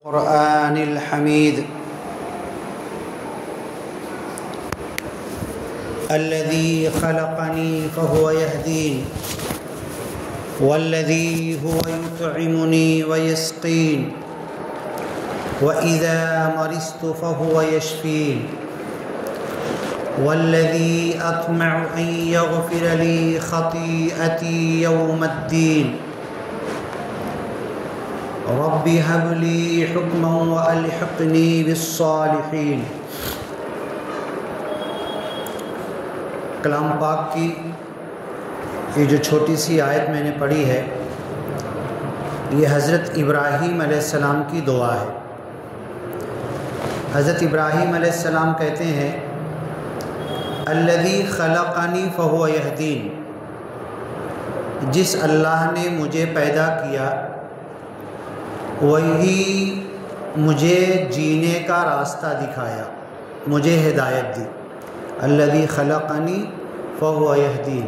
القرآن الحميد الذي خلقني فهو يهدين والذي هو يطعمني ويسقين وإذا مرضت فهو يشفين والذي أطمع أن يغفر لي خطيئتي يوم الدين رب هب لي حكما وألحقني بالصالحين۔ کلام پاک کی یہ جو چھوٹی سی آیت میں نے پڑھی ہے، یہ حضرت ابراہیم علیہ السلام کی دعا ہے۔ حضرت ابراہیم علیہ السلام کہتے ہیں الذی خلقنی فہو یہدین، جس اللہ نے مجھے پیدا کیا وہی مجھے جینے کا راستہ دکھایا، مجھے ہدایت دی۔ الذی خلقنی فہو یہدین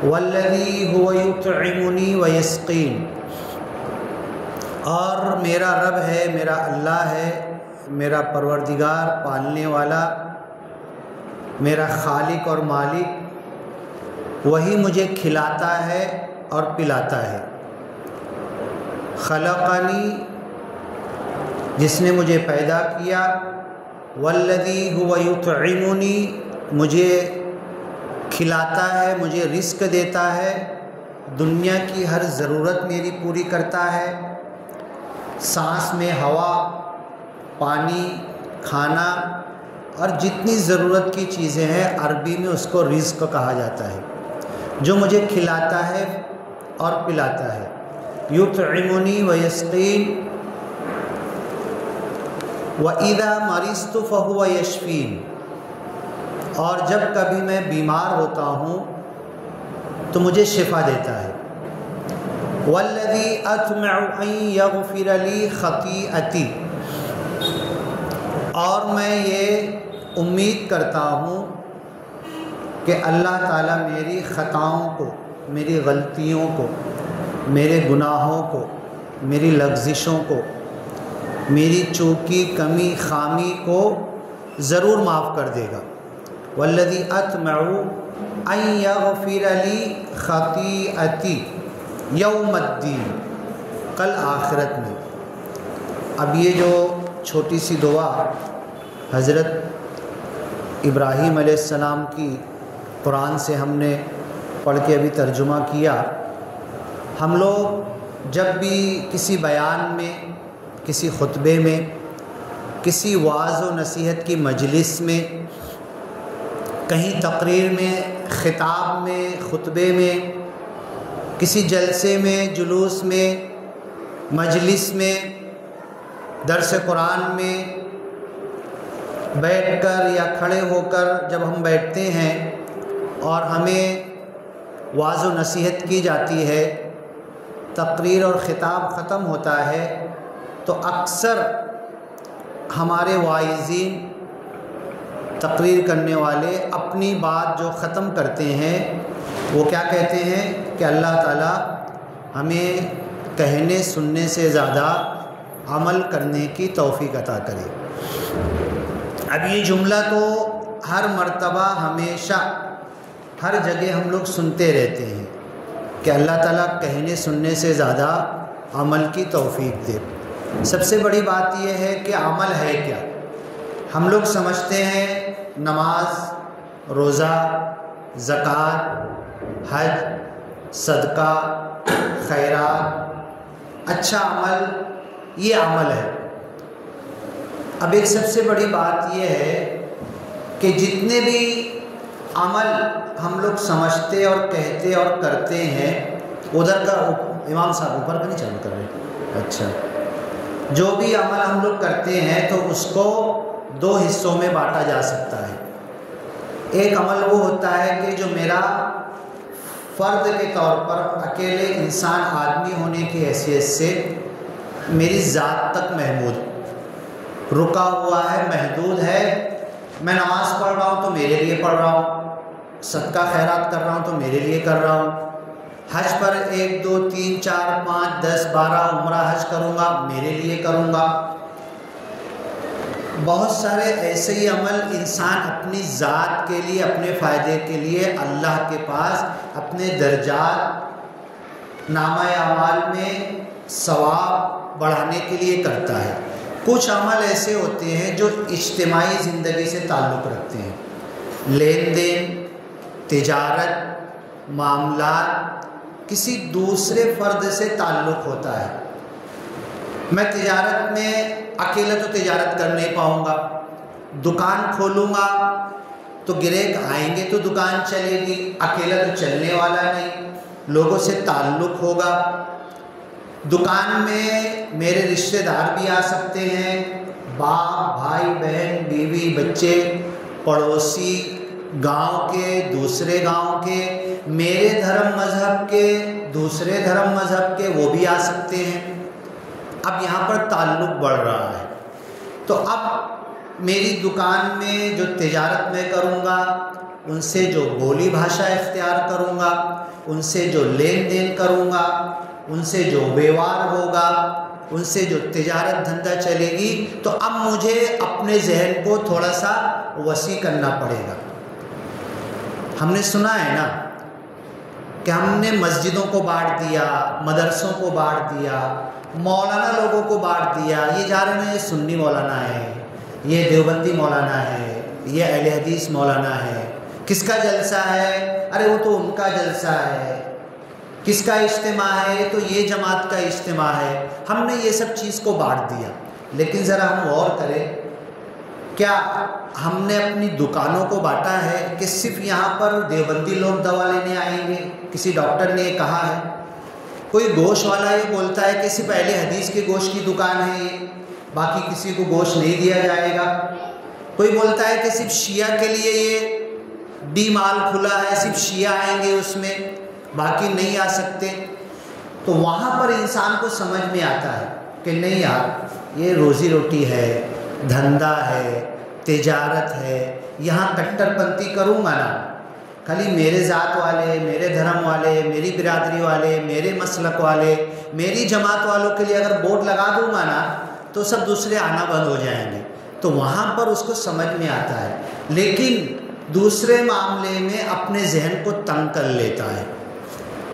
والذی هو یطعمنی ویسقین، اور میرا رب ہے، میرا اللہ ہے، میرا پروردگار، پالنے والا، میرا خالق اور مالک، وہی مجھے کھلاتا ہے اور پلاتا ہے۔ خلقنی، جس نے مجھے پیدا کیا، والذی هو یطعمنی، مجھے کھلاتا ہے، مجھے رزق دیتا ہے، دنیا کی ہر ضرورت میری پوری کرتا ہے، سانس میں ہوا، پانی، کھانا اور جتنی ضرورت کی چیزیں ہیں، عربی میں اس کو رزق کہا جاتا ہے، جو مجھے کھلاتا ہے اور پلاتا ہے۔ یطعمنی ویسقین وَإِذَا مَرِضْتُ فَهُوَ يَشْفِينِ، اور جب کبھی میں بیمار ہوتا ہوں تو مجھے شفا دیتا ہے۔ وَالَّذِي أَطْمَعُ أَن يَغْفِرَ لِي خَطِيئَتِي، اور میں یہ امید کرتا ہوں کہ اللہ تعالیٰ میری خطاؤں کو، میری غلطیوں کو، میرے گناہوں کو، میری لغزشوں کو، میری چوکی، کمی، خامی کو ضرور معاف کر دے گا۔ والذی اطمع ان یغفر لی خطیئتی یوم الدین، کل آخرت میں۔ اب یہ جو چھوٹی سی دعا حضرت ابراہیم علیہ السلام کی قرآن سے ہم نے پڑھ کے ابھی ترجمہ کیا، ہم لوگ جب بھی کسی بیان میں، کسی خطبے میں، کسی وعظ و نصیحت کی مجلس میں، کہیں تقریر میں، خطاب میں، خطبے میں، کسی جلسے میں، جلوس میں، مجلس میں، درس قرآن میں بیٹھ کر یا کھڑے ہو کر جب ہم بیٹھتے ہیں اور ہمیں وعظ و نصیحت کی جاتی ہے، تقریر اور خطاب ختم ہوتا ہے، تو اکثر ہمارے واعظین، تقریر کرنے والے اپنی بات جو ختم کرتے ہیں وہ کیا کہتے ہیں کہ اللہ تعالیٰ ہمیں کہنے سننے سے زیادہ عمل کرنے کی توفیق عطا کرے۔ اب یہ جملہ تو ہر مرتبہ، ہمیشہ، ہر جگہ ہم لوگ سنتے رہتے ہیں کہ اللہ تعالیٰ کہنے سننے سے زیادہ عمل کی توفیق دے۔ سب سے بڑی بات یہ ہے کہ عمل ہے کیا؟ ہم لوگ سمجھتے ہیں نماز، روزہ، زکوٰۃ، حج، صدقہ، خیرات، اچھا عمل، یہ عمل ہے۔ اب ایک سب سے بڑی بات یہ ہے کہ جتنے بھی عمل ہم لوگ سمجھتے اور کہتے اور کرتے ہیں، ادھر کا امام صاحب اوپر کا نہیں چالو کر رہے، اچھا، جو بھی عمل ہم لوگ کرتے ہیں تو اس کو دو حصوں میں بانٹا جا سکتا ہے۔ ایک عمل وہ ہوتا ہے کہ جو میرا فرد کے طور پر، اکیلے انسان، آدمی ہونے کی حیثیت سے میری ذات تک محدود، رکا ہوا ہے، محدود ہے۔ میں نماز پڑھ رہا ہوں تو میرے لیے پڑھ رہا ہوں، صدقہ خیرات کر رہا ہوں تو میرے لیے کر رہا ہوں، حج پر 1 2 3 4 5 10 12 عمرہ حج کروں گا، میرے لیے کروں گا۔ بہت سارے ایسے ہی عمل انسان اپنی ذات کے لیے، اپنے فائدے کے لیے اللہ کے پاس اپنے درجات نامہ اعمال میں ثواب بڑھانے کے لیے کرتا ہے۔ کچھ عمل ایسے ہوتے ہیں جو اجتماعی زندگی سے تعلق رکھتے ہیں، لین دین، تجارت، معاملات، کسی دوسرے فرد سے تعلق ہوتا ہے۔ میں تجارت میں اکیلا تو تجارت کر نہیں پاؤں گا، دکان کھولوں گا تو گراہک آئیں گے تو دکان چلے گی، اکیلا تو چلنے والا نہیں، لوگوں سے تعلق ہوگا۔ دکان میں میرے رشتہ دار بھی آ سکتے ہیں، باپ، بھائی، بہن، بیوی، بچے، پڑوسی، گاؤں کے، دوسرے گاؤں کے، میرے دھرم مذہب کے، دوسرے دھرم مذہب کے، وہ بھی آ سکتے ہیں۔ اب یہاں پر تعلق بڑھ رہا ہے، تو اب میری دکان میں جو تجارت میں کروں گا، ان سے جو بولی بھاشا اختیار کروں گا، ان سے جو لین دین کروں گا، ان سے جو ویوہار ہوگا، ان سے جو تجارت دھندا چلے گی، تو اب مجھے اپنے ذہن کو تھوڑا سا وسیع کرنا پڑے گا۔ ہم نے سنا ہے نا کہ ہم نے مسجدوں کو بانٹ دیا، مدرسوں کو بانٹ دیا، مولانا لوگوں کو بانٹ دیا، یہ جا رہے ہیں یہ سنی مولانا ہے، یہ دیوبندی مولانا ہے، یہ اہل حدیث مولانا ہے، کس کا جلسہ ہے؟ ارے وہ تو ان کا جلسہ ہے، کس کا اجتماع ہے؟ تو یہ جماعت کا اجتماع ہے۔ ہم نے یہ سب چیز کو بانٹ دیا، لیکن ذرا ہم غور کریں، کیا ہم نے اپنی دکانوں کو بانٹا ہے کہ صرف یہاں پر دیوبندی لوگ دوا لینے آئیں گے؟ کسی ڈاکٹر نے یہ کہا ہے؟ کوئی گوشت والا یہ بولتا ہے کہ صرف اہل حدیث کے گوشت کی دکان ہے یہ، باقی کسی کو گوشت نہیں دیا جائے گا۔ کوئی بولتا ہے کہ صرف شیعہ کے لیے یہ ڈی مال کھلا ہے، صرف شیعہ آئیں گے اس میں، باقی نہیں آ سکتے۔ تو وہاں پر انسان کو سمجھ میں آتا ہے کہ نہیں یار، یہ روزی روٹی ہے، دھندا ہے، تجارت ہے، یہاں کٹر پنتی کروں گا نا، خالی میرے ذات والے، میرے دھرم والے، میری برادری والے، میرے مسلک والے، میری جماعت والوں کے لیے اگر بورڈ لگا دوں گا نا تو سب دوسرے آنا بند ہو جائیں گے۔ تو وہاں پر اس کو سمجھ میں آتا ہے، لیکن دوسرے معاملے میں اپنے ذہن کو تنگ کر لیتا ہے،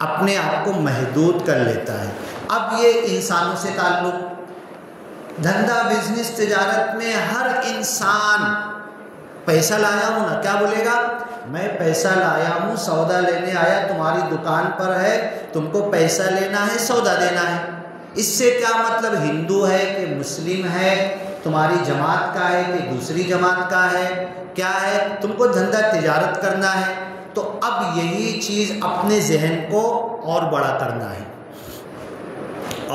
اپنے آپ کو محدود کر لیتا ہے۔ اب یہ انسانوں سے تعلق، دھندا، بزنس، تجارت میں ہر انسان پیسہ لایا ہوں نا، کیا بولے گا؟ میں پیسہ لایا ہوں، سودا لینے آیا، تمہاری دکان پر ہے، تم کو پیسہ لینا ہے، سودا دینا ہے۔ اس سے کیا مطلب ہندو ہے کہ مسلم ہے، تمہاری جماعت کا ہے کہ دوسری جماعت کا ہے، کیا ہے؟ تم کو دھندا تجارت کرنا ہے۔ تو اب یہی چیز اپنے ذہن کو اور بڑا کرنا ہے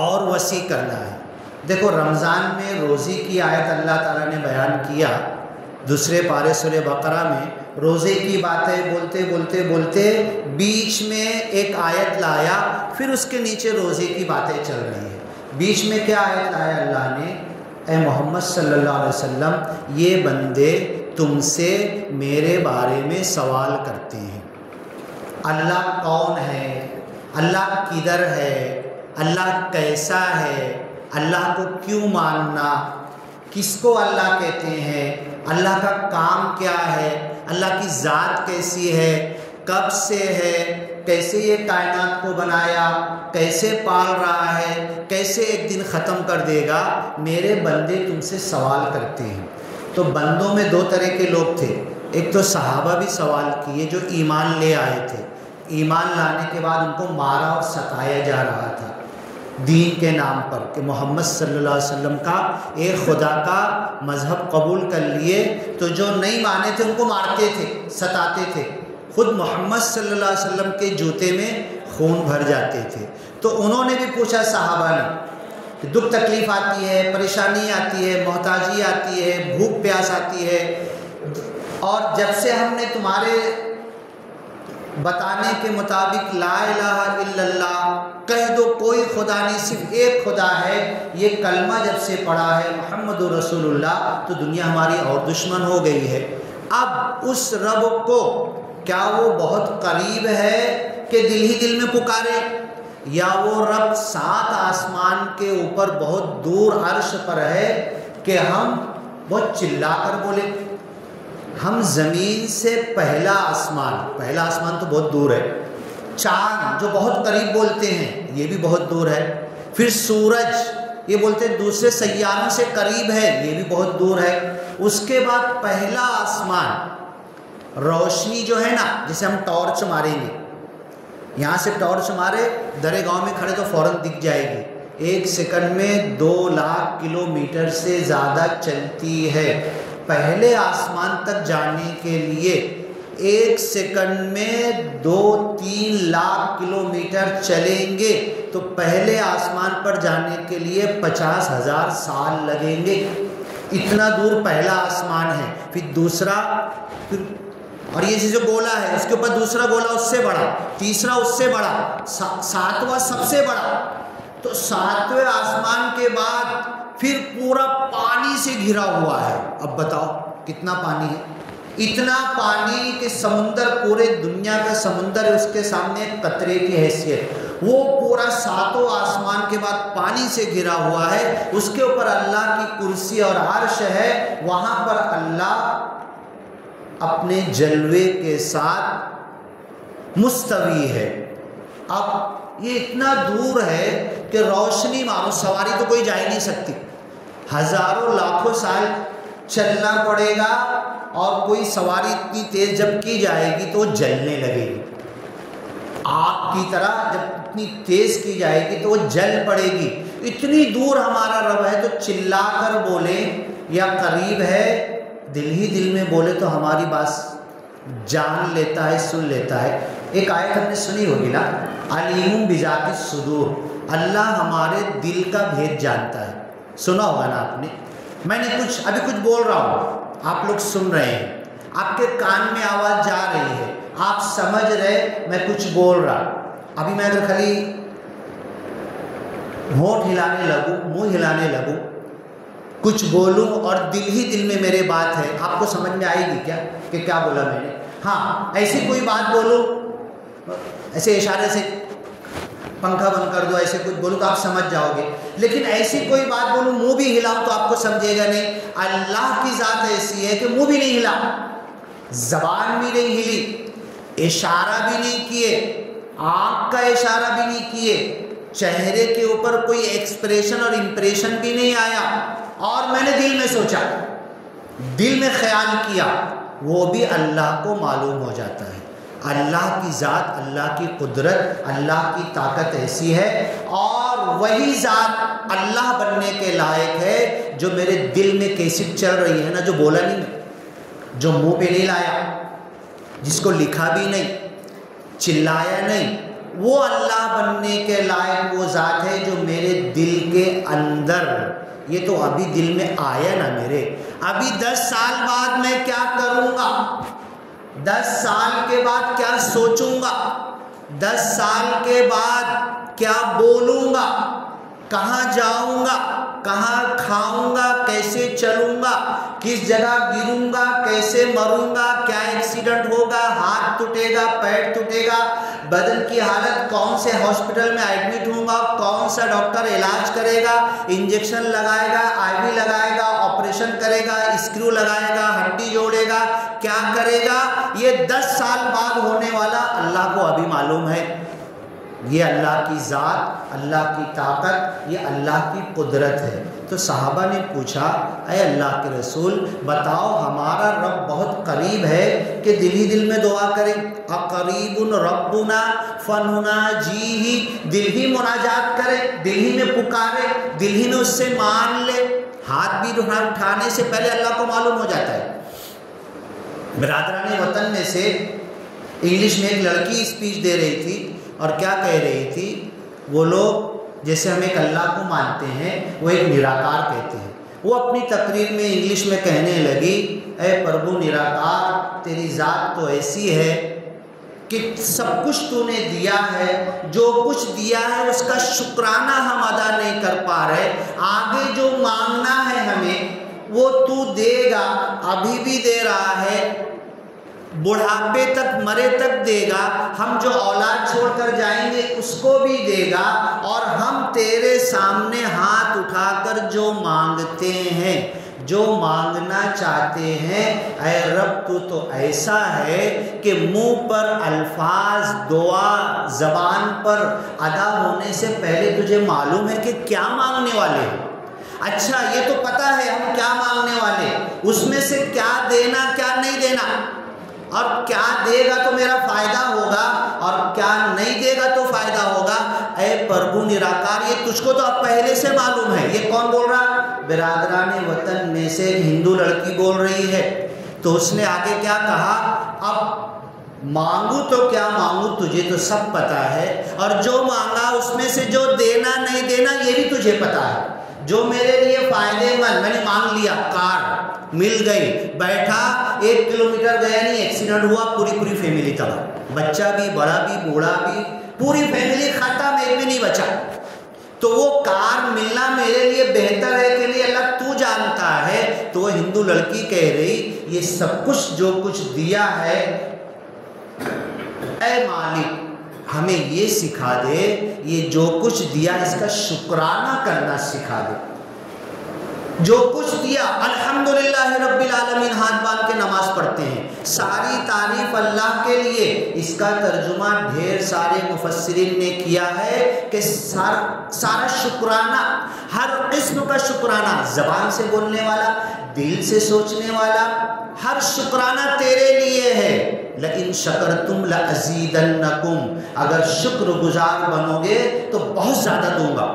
اور وسیع کرنا ہے۔ دیکھو رمضان میں روزے کی آیت اللہ تعالیٰ نے بیان کیا، دوسرے پارے سورہ بقرہ میں روزے کی باتیں بولتے بولتے بولتے بیچ میں ایک آیت لایا، پھر اس کے نیچے روزے کی باتیں چل رہی ہیں۔ بیچ میں کیا آیت لایا اللہ نے؟ اے محمد صلی اللہ علیہ وسلم، یہ بندے تم سے میرے بارے میں سوال کرتے ہیں، اللہ کون ہے، اللہ کدھر ہے، اللہ کیسا ہے، اللہ کو کیوں ماننا، کس کو اللہ کہتے ہیں، اللہ کا کام کیا ہے، اللہ کی ذات کیسی ہے، کب سے ہے، کیسے یہ کائنات کو بنایا، کیسے پال رہا ہے، کیسے ایک دن ختم کر دے گا، میرے بندے تم سے سوال کرتے ہیں۔ تو بندوں میں دو طرح کے لوگ تھے، ایک تو صحابہ بھی سوال کیے جو ایمان لے آئے تھے، ایمان لانے کے بعد ان کو مارا اور ستایا جا رہا تھا دین کے نام پر کہ محمد صلی اللہ علیہ وسلم کا ایک خدا کا مذہب قبول کر لیے، تو جو نہیں مانے تھے ان کو مارتے تھے، ستاتے تھے، خود محمد صلی اللہ علیہ وسلم کے جوتے میں خون بھر جاتے تھے۔ تو انہوں نے بھی پوچھا صحابہ نے کہ دکھ تکلیف آتی ہے، پریشانی آتی ہے، محتاجی آتی ہے، بھوک پیاس آتی ہے، اور جب سے ہم نے تمہارے بتانے کے مطابق لا الہ الا اللہ کہہ دو، کوئی خدا نہیں صرف ایک خدا ہے، یہ کلمہ جب سے پڑھا ہے محمد رسول اللہ، تو دنیا ہماری اور دشمن ہو گئی ہے۔ اب اس رب کو کیا وہ بہت قریب ہے کہ دل ہی دل میں پکارے، یا وہ رب 7 آسمان کے اوپر بہت دور عرش پر ہے کہ ہم بہت چلا کر بولے؟ ہم زمین سے پہلا آسمان تو بہت دور ہے، چاند جو بہت قریب بولتے ہیں یہ بھی بہت دور ہے، پھر سورج یہ بولتے ہیں دوسرے سیاروں سے قریب ہے، یہ بھی بہت دور ہے، اس کے بعد پہلا آسمان، روشنی جو ہے نا، جسے ہم ٹارچ ماریں گے، یہاں سے ٹارچ مارے درے گاؤں میں کھڑے تو فوراً دکھ جائے گی، 1 سیکنڈ میں 2 لاکھ کلومیٹر سے زیادہ چلتی ہے۔ پہلے آسمان تک جانے کے لیے 1 سیکنڈ میں 2-3 لاکھ کلومیٹر چلیں گے تو پہلے آسمان پر جانے کے لیے 50,000 سال لگیں گے۔ اتنا دور پہلا آسمان ہے، پھر دوسرا، اور یہ جو گولا ہے اس کے اوپر دوسرا گولا اس سے بڑا، تیسرا اس سے بڑا، 7واں سب سے بڑا۔ تو 7ویں آسمان کے بعد پھر پورا پانی سے گھرا ہوا ہے۔ اب بتاؤ کتنا پانی ہے؟ اتنا پانی کہ سمندر، پورے دنیا کا سمندر ہے اس کے سامنے قطرے کی حیثیت۔ وہ پورا 7 آسمان کے بعد پانی سے گھرا ہوا ہے، اس کے اوپر اللہ کی کرسی اور عرش ہے، وہاں پر اللہ اپنے جلوے کے ساتھ مستوی ہے۔ اب یہ اتنا دور ہے کہ روشنی مارو، سواری تو کوئی جا ہی نہیں سکتی، ہزاروں لاکھوں سال چلنا پڑے گا، اور کوئی سواری اتنی تیز جب کی جائے گی تو وہ جلنے لگے گی، آگ کی طرح جب اتنی تیز کی جائے گی تو وہ جل پڑے گی۔ اتنی دور ہمارا رب ہے تو چلا کر بولے یا قریب ہے دل ہی دل میں بولے تو ہماری بات جان لیتا ہے، سن لیتا ہے۔ ایک آیت ہم نے سنی ہوگی نا، علیم بذات الصدور، اللہ ہمارے دل کا بھید جانتا ہے، سنا ہوگا نا آپ نے۔ میں نے ابھی کچھ بول رہا ہوں، آپ لوگ سن رہے ہیں، آپ کے کان میں آواز جا رہی ہے، آپ سمجھ رہے میں کچھ بول رہا۔ ابھی میں اگر خالی ہونٹ ہلانے لگوں، منہ ہلانے لگوں، کچھ بولوں اور دل ہی دل میں میرے بات ہے، آپ کو سمجھ میں آئے گی کیا کہ کیا بولا میں نے؟ ہاں، ایسی کوئی بات بولوں، ایسے اشارے سے پنکھا بند کر دو، ایسے کچھ بولوں تو آپ سمجھ جاؤ گے، لیکن ایسی کوئی بات بولوں منہ بھی ہلاؤں تو آپ کو سمجھے گا نہیں۔ اللہ کی ذات ایسی ہے کہ منہ بھی نہیں ہلا، زبان بھی نہیں ہلی، اشارہ بھی نہیں کیے، آنکھ کا اشارہ بھی نہیں کیے، چہرے کے اوپر کوئی ایکسپریشن اور امپریشن بھی نہیں آیا، اور میں نے دل میں سوچا، دل میں خیال کیا، وہ بھی اللہ کو معلوم ہو جاتا ہے۔ اللہ کی ذات، اللہ کی قدرت، اللہ کی طاقت ایسی ہے، اور وہی ذات اللہ بننے کے لائق ہے جو میرے دل میں کیسٹ چل رہی ہے نا، جو بولا نہیں میں، جو منہ پہ نہیں لایا، جس کو لکھا بھی نہیں، چلایا نہیں، وہ اللہ بننے کے لائق وہ ذات ہے جو میرے دل کے اندر، یہ تو ابھی دل میں آیا نا میرے، ابھی 10 سال بعد میں کیا کروں گا، 10 سال کے بعد کیا سوچوں گا، 10 سال کے بعد کیا بولوں گا، کہاں جاؤں گا، کہاں کھاؤں گا، کیسے چلوں گا، کس جگہ گروں گا، کیسے مروں گا، کیا ایکسیڈنٹ ہوگا، ہاتھ ٹوٹے گا، پیر ٹوٹے گا، بدن کی حالت، کون سے ہاسپٹل میں ایڈمٹ ہوں گا، کون سا ڈاکٹر علاج کرے گا، انجیکشن لگائے گا، آئی وی لگائے گا، آپریشن کرے گا، اسکرو لگائے گا، ہڈی جوڑے گا، کیا کرے گا، یہ 10 سال بعد ہونے والا اللہ کو ابھی معلوم ہے۔ یہ اللہ کی ذات، اللہ کی طاقت، یہ اللہ کی قدرت ہے۔ تو صحابہ نے پوچھا، اے اللہ کے رسول بتاؤ، ہمارا رب بہت قریب ہے کہ دل ہی دل میں دعا کریں، اقریب ربنا فنناجیہ، دل ہی مناجات کرے، دل ہی میں پکارے، دل ہی میں اس سے مان لے، ہاتھ بھی اٹھانے سے پہلے اللہ کو معلوم ہو جاتا ہے۔ برادران وطن میں سے انگلش میں ایک لڑکی اسپیچ دے رہی تھی، اور کیا کہہ رہی تھی، وہ لوگ جیسے ہم ایک اللہ کو مانتے ہیں، وہ ایک نراکار کہتے ہیں۔ وہ اپنی تقریر میں انگلش میں کہنے لگی، اے پربھو نراکار، تیری ذات تو ایسی ہے کہ سب کچھ تو نے دیا ہے، جو کچھ دیا ہے اس کا شکرانہ ہم ادا نہیں کر پا رہے، آگے جو مانگنا ہے ہمیں وہ تو دے گا، ابھی بھی دے رہا ہے، بڑھاپے تک مرے تک دے گا، ہم جو اولاد چھوڑ کر جائیں گے اس کو بھی دے گا، اور ہم تیرے سامنے ہاتھ اٹھا کر جو مانگتے ہیں، جو مانگنا چاہتے ہیں، اے رب تو ایسا ہے کہ منہ پر الفاظ دعا زبان پر ادا ہونے سے پہلے تجھے معلوم ہے کہ کیا مانگنے والے ہیں۔ اچھا یہ تو پتہ ہے ہم کیا مانگنے والے، اس میں سے کیا دینا کیا نہیں دینا، اور کیا دے گا تو میرا فائدہ ہوگا اور کیا نہیں دے گا تو فائدہ ہوگا۔ اے پربھو نراکار، یہ تجھ کو تو اب پہلے سے معلوم ہے۔ یہ کون بول رہا؟ برادران وطن میں سے ایک ہندو لڑکی بول رہی ہے۔ تو اس نے آگے کیا کہا، اب مانگو تو کیا مانگو تجھے تو سب پتا ہے، اور جو مانگا اس میں سے جو دینا نہیں دینا یہ بھی تجھے پتا ہے۔ جو میرے لیے فائدے مند، میں نے مانگ لیا، کار مل گئی، بیٹھا 1 کلومیٹر گیا نہیں، ایکسیڈنٹ ہوا، پوری فیملی تباہ، بچہ بھی، بڑا بھی، بوڑھا بھی، پوری فیملی ختم، ایک بھی نہیں بچا۔ تو وہ کار ملنا میرے لیے بہتر ہے کہ نہیں اللہ تو جانتا ہے۔ تو وہ ہندو لڑکی کہہ رہی یہ سب کچھ جو کچھ دیا ہے اے مالک ہمیں یہ سکھا دے، یہ جو کچھ دیا اس کا شکرانہ کرنا سکھا دے۔ جو کچھ دیا الحمدللہ رب العالمین، ہاتھ باندھ کے نماز پڑھتے ہیں، ساری تعریف اللہ کے لیے۔ اس کا ترجمہ ڈھیر سارے مفسرین نے کیا ہے کہ سارا شکرانہ، ہر قسم کا شکرانہ، زبان سے بولنے والا، دل سے سوچنے والا، ہر شکرانہ تیرے لیے ہے۔ لَإِن شَكَرْتُمْ لَأَزِيدَنَّكُمْ، اگر شکر گزار بنو گے تو بہت زیادہ دوں گا۔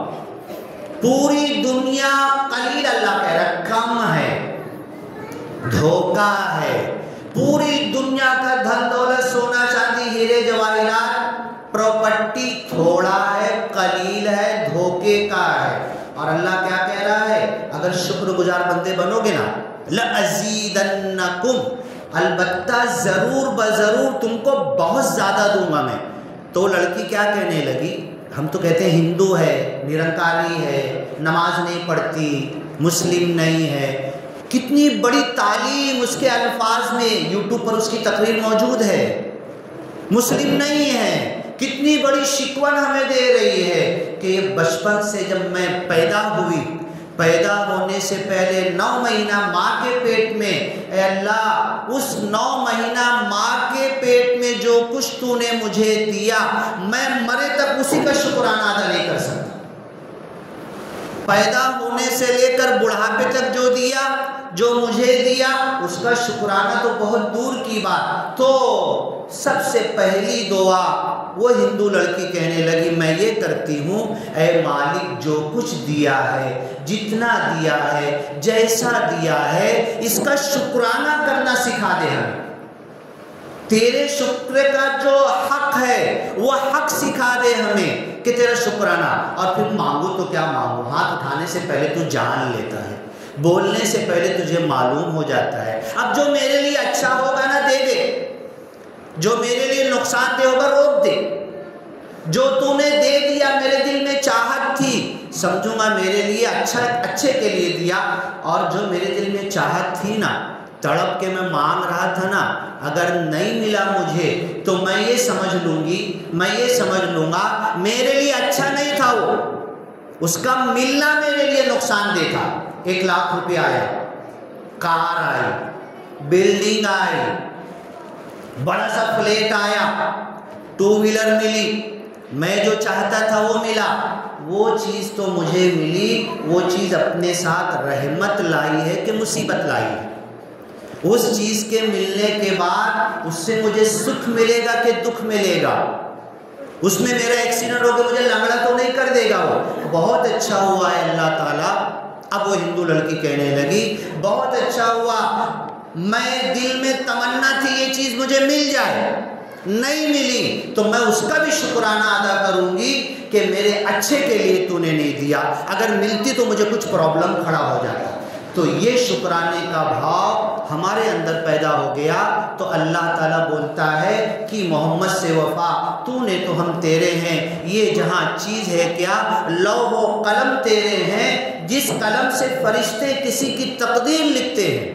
پوری دنیا قلیل اللہ کہہ رہا ہے، کم ہے، دھوکہ ہے۔ پوری دنیا کا دھن دولت، سونا چاندی، ہیرے جواہرات، پراپرٹی تھوڑا ہے، قلیل ہے، دھوکے کا ہے۔ اور اللہ کیا کہہ رہا ہے، اگر شکر گزار بندے بنو گے نا، لَأَزِيدَنَّكُمْ، البتہ ضرور بضرور تم کو بہت زیادہ دوں گا میں۔ تو لڑکی کیا کہنے لگی، ہم تو کہتے ہیں ہندو ہے، نرنکاری ہے، نماز نہیں پڑھتی، مسلم نہیں ہے، کتنی بڑی تعلیم اس کے الفاظ میں، یوٹیوب پر اس کی تقریر موجود ہے، مسلم نہیں ہے، کتنی بڑی شکوہ ہمیں دے رہی ہے کہ یہ بچپن سے جب میں پیدا ہوئی، پیدا ہونے سے پہلے 9 مہینہ ماں کے پیٹ میں، اے اللہ اس 9 مہینہ ماں کے پیٹ میں جو کچھ تو نے مجھے دیا، میں مرے تک اسی کا شکرانہ ادا نہیں کر سکتا۔ پیدا ہونے سے لے کر بڑھاپے تک جو دیا، جو مجھے دیا، اس کا شکرانہ تو بہت دور کی بات۔ تو سب سے پہلی دعا وہ ہندو لڑکی کہنے لگی میں یہ کرتی ہوں، اے مالک جو کچھ دیا ہے، جتنا دیا ہے، جیسا دیا ہے، اس کا شکرانہ کرنا سکھا دے ہمیں۔ تیرے شکر کا جو حق ہے وہ حق سکھا دے ہمیں کہ تیرا شکرانہ۔ اور پھر مانگو تو کیا مانگو، ہاتھ اٹھانے سے پہلے تو جان لیتا ہے، بولنے سے پہلے تجھے معلوم ہو جاتا ہے۔ اب جو میرے لیے اچھا ہوگا نا دے دے، جو میرے لیے نقصان دہ ہوگا روک دے۔ جو تو نے دے دیا میرے دل میں چاہت تھی، سمجھوں گا میرے لیے اچھے کے لیے دیا، اور جو میرے دل میں چاہت تھی نا، تڑپ کے میں مانگ رہا تھا نا، اگر نہیں ملا مجھے تو میں یہ سمجھ لوں گی، میں یہ سمجھ لوں گا میرے لیے اچھا نہیں تھا، وہ اس کا ملنا میرے لیے نقصان دہ تھا۔ 1 لاکھ روپے آیا، کار آئی، بلڈنگ آئی، بڑا سا فلیٹ آیا، 2 ویلر ملی، میں جو چاہتا تھا وہ ملا، وہ چیز تو مجھے ملی، وہ چیز اپنے ساتھ رحمت لائی ہے کہ مصیبت لائی ہے۔ اس چیز کے ملنے کے بعد اس سے مجھے سکھ ملے گا کہ دکھ ملے گا، اس میں میرا ایکسیڈنٹ ہو کے مجھے لنگڑا تو نہیں کر دے گا، وہ بہت اچھا ہوا ہے اللہ تعالیٰ۔ اب وہ ہندو لڑکی کہنے لگی بہت اچھا ہوا، میں دل میں تمنا تھی یہ چیز مجھے مل جائے، نہیں ملی تو میں اس کا بھی شکرانہ ادا کروں گی کہ میرے اچھے کے لیے تو نے نہیں دیا، اگر ملتی تو مجھے کچھ پرابلم کھڑا ہو جاتا۔ تو یہ شکرانے کا بھاؤ ہمارے اندر پیدا ہو گیا تو اللہ تعالیٰ بولتا ہے کہ محمد سے وفا، تو نے تو ہم تیرے ہیں، یہ جہاں چیز ہے کیا، لوح و قلم تیرے ہیں، جس قلم سے فرشتے کسی کی تقدیر لکھتے ہیں،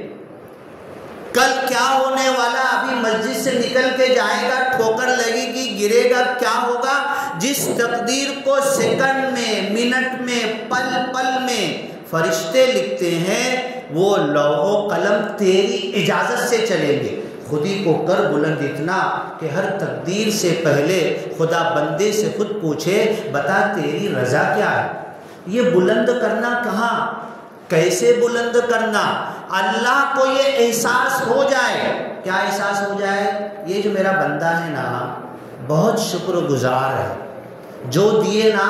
کل کیا ہونے والا، ابھی مسجد سے نکل کے جائے گا، ٹھوکر لگے گی، گرے گا، کیا ہوگا؟ جس تقدیر کو سیکنڈ میں، منٹ میں، پل پل میں فرشتے لکھتے ہیں، وہ لوح و قلم تیری اجازت سے چلیں گے۔ خود ہی کو کر بلند اتنا کہ ہر تقدیر سے پہلے خدا بندے سے خود پوچھے بتا تیری رضا کیا ہے۔ یہ بلند کرنا کہاں، کیسے بلند کرنا؟ اللہ کو یہ احساس ہو جائے۔ کیا احساس ہو جائے؟ یہ جو میرا بندہ ہے نا بہت شکر گزار ہے، جو دیے نا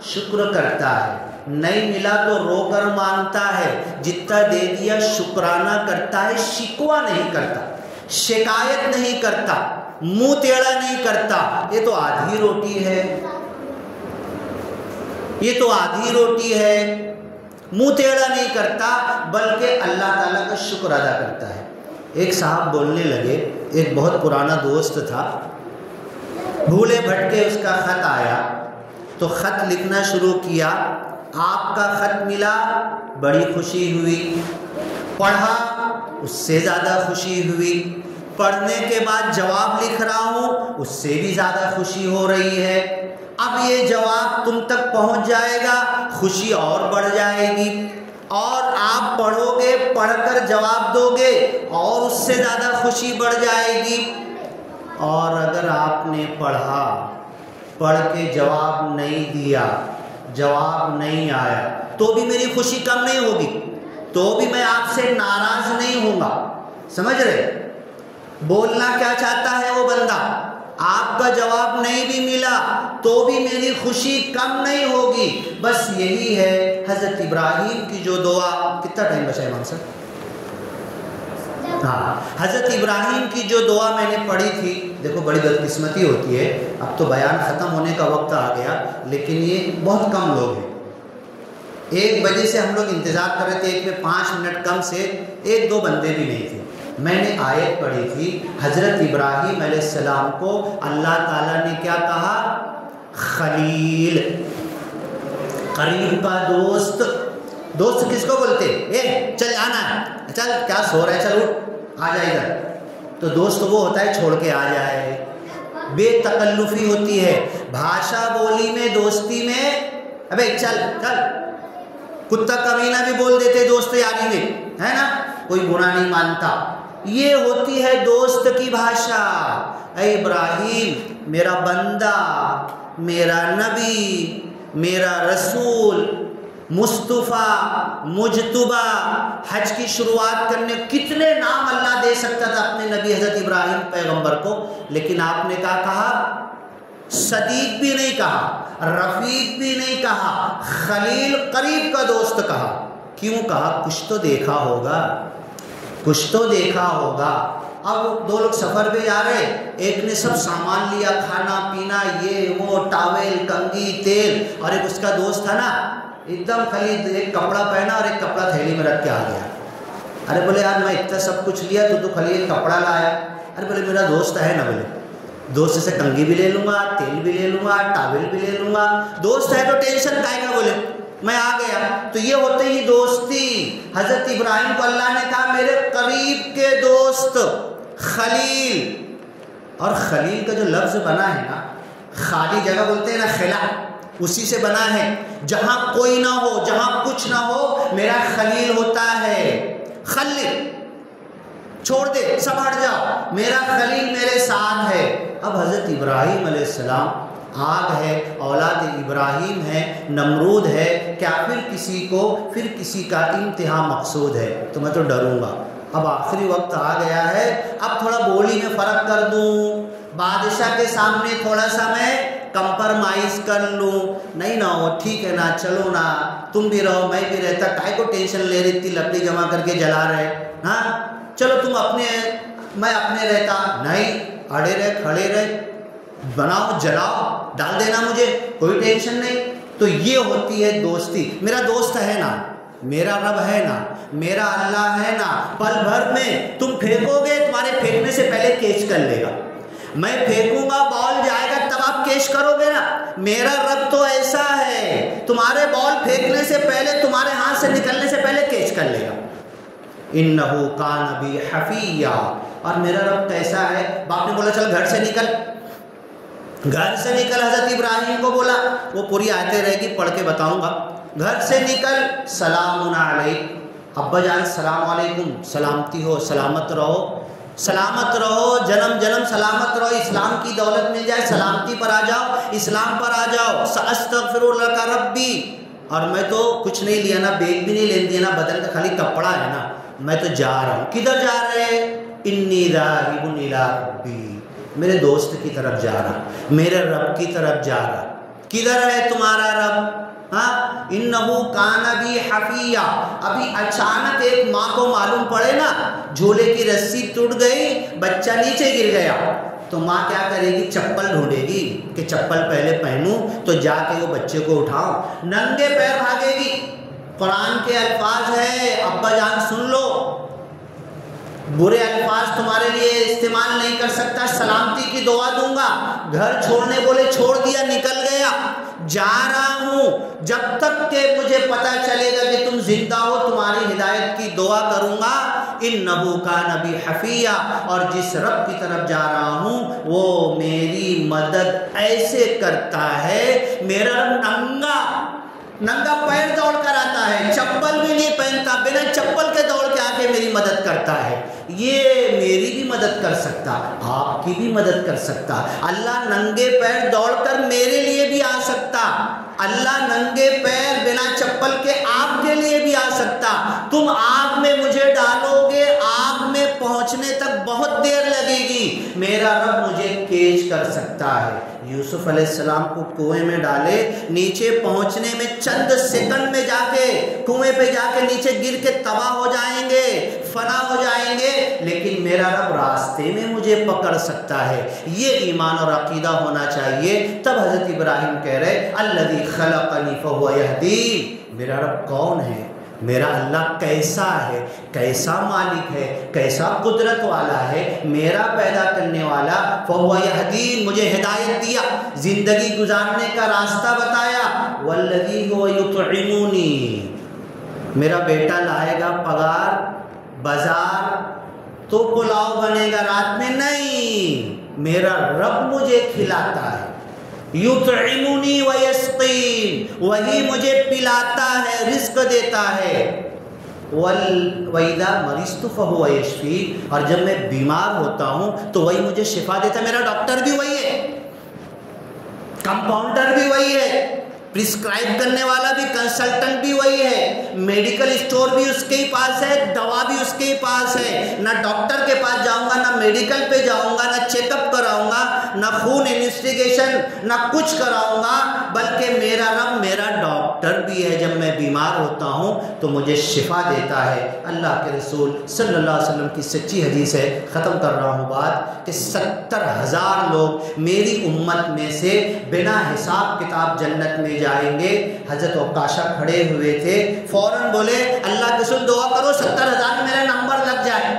شکر کرتا ہے، نہیں ملا تو رو کر مانگتا ہے، جتنا دے دیا شکرانہ کرتا ہے، شکوہ نہیں کرتا، شکایت نہیں کرتا، منہ ٹیڑھا نہیں کرتا۔ یہ تو آدھی روٹی ہے، یہ تو آدھی روٹی ہے، منہ ٹیڑھا نہیں کرتا بلکہ اللہ تعالیٰ کا شکر ادا کرتا ہے۔ ایک صاحب بولنے لگے، ایک بہت پرانا دوست تھا، بھولے بھٹکے اس کا خط آیا تو خط لکھنا شروع کیا۔ آپ کا خط ملا، بڑی خوشی ہوئی، پڑھا، اس سے زیادہ خوشی ہوئی، پڑھنے کے بعد جواب لکھ رہا ہوں، اس سے بھی زیادہ خوشی ہو رہی ہے۔ اب یہ جواب تم تک پہنچ جائے گا، خوشی اور بڑھ جائے گی، اور آپ پڑھو گے، پڑھ کر جواب دو گے اور اس سے زیادہ خوشی بڑھ جائے گی۔ اور اگر آپ نے پڑھا، پڑھ کے جواب نہیں دیا، جواب نہیں آیا، تو بھی میری خوشی کم نہیں ہوگی، تو بھی میں آپ سے ناراض نہیں ہوں گا۔ سمجھ رہے؟ بولنا کیا چاہتا ہے وہ بندہ؟ آپ کا جواب نہیں بھی ملا تو بھی میری خوشی کم نہیں ہوگی۔ بس یہی ہے حضرت ابراہیم کی جو دعا۔ کتنا ٹائم بچا ہے امام صاحب؟ ہاں، حضرت ابراہیم کی جو دعا میں نے پڑھی تھی، دیکھو بڑی بدقسمتی ہوتی ہے، اب تو بیان ختم ہونے کا وقت آ گیا، لیکن یہ بہت کم لوگ ہیں۔ 1 بجے سے ہم لوگ انتظار کر رہے تھے، ایک میں 5 منٹ کم سے 1-2 بندے بھی نہیں تھے۔ میں نے آیت پڑھی تھی، حضرت ابراہیم علیہ السلام کو اللہ تعالیٰ نے کیا کہا؟ خلیل، قریب کا دوست۔ دوست کس کو بولتے؟ چل آنا ہے، چل کیا سو رہا ہے، چل اٹھ آ جائے گا۔ تو دوست وہ ہوتا ہے چھوڑ کے آ جائے، بے تکلفی ہوتی ہے۔ بھاشا بولی میں، دوستی میں، ابے چل چل، کتا کمینہ بھی بول دیتے دوست یاری میں، ہے نا، کوئی گناہ نہیں مانتا۔ یہ ہوتی ہے دوست کی بھاشا۔ اے ابراہیم، میرا بندہ، میرا نبی، میرا رسول، مصطفیٰ، مجتبہ، حج کی شروعات کرنے کتنے نام اللہ دے سکتا تھا اپنے نبی حضرت ابراہیم پیغمبر کو، لیکن آپ نے کیا کہا؟ صدیق بھی نہیں کہا، رفیق بھی نہیں کہا، خلیل قریب کا دوست کہا۔ کیوں کہا؟ کچھ تو دیکھا ہوگا، کچھ تو دیکھا ہوگا۔ اب 2 لوگ سفر پہ جا رہے، ایک نے سب سامان لیا، کھانا پینا، یہ وہ، ٹاول، کنگھی، تیل، اور ایک اس کا دوست تھا نا ایک دم خالد، ایک کپڑا پہنا اور ایک کپڑا تھیلی میں رکھ کے آ گیا۔ ارے بولے یار میں اتنا سب کچھ لیا، تو خالی ایک کپڑا لایا۔ ارے بولے میرا دوست ہے نا، بولے دوست سے کنگھی بھی لے لوں گا، تیل بھی لے لوں گا، ٹاول بھی لے لوں گا، دوست ہے تو ٹینشن کائے گا، بولے میں آ گیا۔ تو یہ ہوتے ہی دوستی۔ حضرت ابراہیم کو اللہ نے کہا میرے قریب کے دوست خلیل، اور خلیل کا جو لفظ بنا ہے نا، خالی جگہ بولتے ہیں نا خلا، اسی سے بنا ہے۔ جہاں کوئی نہ ہو، جہاں کچھ نہ ہو، میرا خلیل ہوتا ہے۔ خلیل چھوڑ دے، سب ہٹ جاؤ، میرا خلیل میرے ساتھ ہے۔ اب حضرت ابراہیم علیہ السلام، آگ ہے، اولاد ابراہیم ہے، نمرود ہے، کیا پھر کسی کا انتہا مقصود ہے؟ تو میں تو ڈروں گا۔ اب آخری وقت آ گیا ہے، اب تھوڑا بولی میں فرق کر دوں، بادشاہ کے سامنے تھوڑا سا میں کمپرمائز کر لوں، نہیں نہ ہو ٹھیک ہے نا، چلو نا، تم بھی رہو میں بھی رہتا، کائے کو ٹینشن لے رہی تھی، لکڑی جمع کر کے جلا رہے، ہاں چلو تم اپنے میں اپنے رہتا، نہیں اڑے رہے کھڑے رہے، بناؤ جلاؤ ڈال دینا مجھے، کوئی ٹینشن نہیں۔ تو یہ ہوتی ہے دوستی۔ میرا دوست ہے نا، میرا رب ہے نا، میرا اللہ ہے نا، پل بھر میں تم پھینکو گے، تمہارے پھینکنے سے پہلے کیچ کر لے گا، میں پھینکوں گا بال جائے گا تب آپ کیچ کرو گے نا۔ میرا رب تو ایسا ہے، تمہارے بال پھینکنے سے پہلے، تمہارے ہاتھ سے نکلنے سے پہلے کیچ کر لے گا۔ انہو کان بی حفیہ، اور میرا رب کیسا ہے؟ باپ نے بولا چل گھر سے نکل، گھر سے نکل، حضرت ابراہیم کو بولا، وہ پوری آیتیں رہے گی پڑھ کے بتاؤں گا، گھر سے نکل، سلام علیک، ابا جان السلام علیکم، سلامتی ہو، سلامت رہو، سلامت رہو، جنم جنم سلامت رہو، اسلام کی دولت مل جائے، سلامتی پر آ جاؤ، اسلام پر آ جاؤ، ساستغفر لک ربی، اور میں تو کچھ نہیں لیا نا، بیگ بھی نہیں لین دیا نا، بدن کا خالی کپڑا ہے نا، میں تو جا رہا ہوں۔ کدھر جا رہے؟ انی ذاہب الی ربی، میرے دوست کی طرف جا رہا، میرے رب کی طرف جا رہا۔ کدھر ہے تمہارا رب؟ ہاں، انہو کان بی حفیہ۔ ابھی اچانک ایک ماں کو معلوم پڑے نا، جھولے کی رسی ٹوٹ گئی، بچہ نیچے گر گیا، تو ماں کیا کرے گی؟ چپل ڈھونڈے گی کہ چپل پہلے پہنوں تو جا کے وہ بچے کو اٹھاؤں، ننگے پیر بھاگے گی۔ قرآن کے الفاظ ہے، ابا جان سن لو، برے الفاظ تمہارے لیے استعمال نہیں کر سکتا، سلامتی کی دعا دوں گا۔ گھر چھوڑنے بولے، چھوڑ دیا، نکل گیا، جا رہا ہوں، جب تک کہ مجھے پتا چلے گا کہ تم زندہ ہو، تمہاری ہدایت کی دعا کروں گا۔ انہو کان بی حفیہ، اور جس رب کی طرف جا رہا ہوں وہ میری مدد ایسے کرتا ہے، میرا رب ننگا پیر دوڑ کر آتا ہے، چپل بھی نہیں پہنتا، بنا چپل کے دوڑ کے آ کے میری مدد کرتا ہے۔ یہ میری بھی مدد کر سکتا، آپ کی بھی مدد کر سکتا۔ اللہ ننگے پیر دوڑ کر میرے لیے بھی آ سکتا، اللہ ننگے پیر بنا چپل کے آپ کے لیے بھی آ سکتا۔ تم آگ میں مجھے ڈالو گے، آگ میں پہنچنے تک بہت دیر لگے گی، میرا رب مجھے کیچ کر سکتا ہے۔ یوسف علیہ السلام کو کنویں میں ڈالے، نیچے پہنچنے میں چند سیکنڈ میں جا کے کنویں پہ جا کے نیچے گر کے تباہ ہو جائیں گے، فنا ہو جائیں گے، لیکن میرا رب راستے میں مجھے پکڑ سکتا ہے۔ یہ ایمان اور عقیدہ ہونا چاہیے۔ تب حضرت ابراہیم کہہ رہے الذی خلقنی فہو یہدین، میرا رب کون ہے؟ میرا اللہ کیسا ہے، کیسا مالک ہے، کیسا قدرت والا ہے، میرا پیدا کرنے والا، فہو یہدین، مجھے ہدایت دیا، زندگی گزارنے کا راستہ بتایا، والذی هو یطعمونی، میرا بیٹا لائے گا پگار بازار تو پلاؤ بنے گا رات میں، نہیں، میرا رب مجھے کھلاتا ہے، یطعمونی ویسقین، وہی مجھے پلاتا ہے، رزق دیتا ہے، وَإِذَا مَرِضْتُ فَهُوَ يَشْفِينِ، اور جب میں بیمار ہوتا ہوں تو وہی مجھے شفا دیتا ہے۔ میرا ڈاکٹر بھی وہی ہے، کمپاؤنڈر بھی وہی ہے، پرسکرائب کرنے والا بھی، کنسلٹنٹ بھی وہی ہے، میڈیکل اسٹور بھی اس کے ہی پاس ہے، دوا بھی اس کے ہی پاس ہے۔ نہ ڈاکٹر کے پاس جاؤں گا، نہ میڈیکل پہ جاؤں گا، نہ چیک اپ کراؤں گا، نہ خون انویسٹیگیشن، نہ کچھ کراؤں گا، بلکہ میرا رب میرا ڈاکٹر بھی ہے۔ جب میں بیمار ہوتا ہوں تو مجھے شفا دیتا ہے۔ اللہ کے رسول صلی اللہ علیہ وسلم کی سچی حدیث ہے، ختم کر رہا ہوں بات، کہ 70,000 لوگ میری امت میں سے بنا حساب کتاب جنت میں جائیں گے۔ حضرت عکاشہ کھڑے ہوئے تھے، فوراً بولے اللہ کے رسول دعا کرو 70,000 میں میرا نمبر لگ جائے،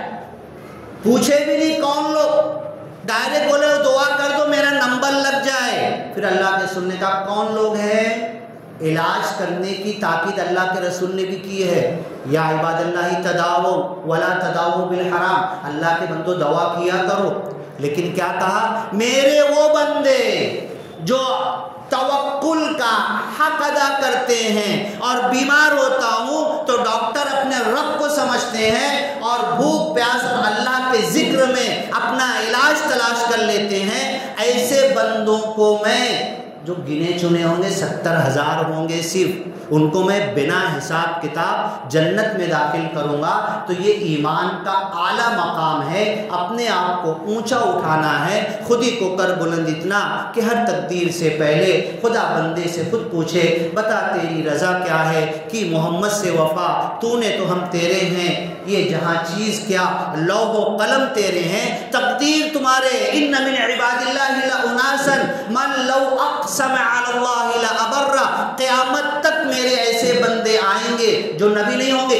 پوچھے بھی نہیں کون لوگ، ڈائریکٹ بولے دعا کر دو میرا نمبر لگ جائے۔ پھر اللہ کے رسول نے کہا کون لوگ ہیں؟ علاج کرنے کی تاکید اللہ کے رسول نے بھی کی ہے، یا عباد اللہ تداؤ ولا تداؤ بالحرام، اللہ کے بندو دوا کیا کرو، لیکن کیا کہا؟ میرے وہ بندے جو توکل کا حق ادا کرتے ہیں، اور بیمار ہوتا ہوں تو ڈاکٹر اپنے رب کو سمجھتے ہیں اور بھوک پیاس اللہ کے ذکر میں اپنا علاج تلاش کر لیتے ہیں، ایسے بندوں کو میں، جو گنے چنے ہوں گے 70,000 ہوں گے صرف، ان کو میں بنا حساب کتاب جنت میں داخل کروں گا۔ تو یہ ایمان کا اعلیٰ مقام ہے، اپنے آپ کو اونچا اٹھانا ہے، خود ہی کو کر بلند اتنا کہ ہر تقدیر سے پہلے خدا بندے سے خود پوچھے بتا تیری رضا کیا ہے، کہ محمد سے وفا تو نے تو ہم تیرے ہیں، یہ جہاں چیز کیا لوح و قلم تیرے ہیں، تقدیر تمہارے، ان من عباد اللہ لاناسا من لو اقسم علی اللہ لابر، قیامت تک میرے ایسے بندے آئیں گے جو نبی نہیں ہوں گے،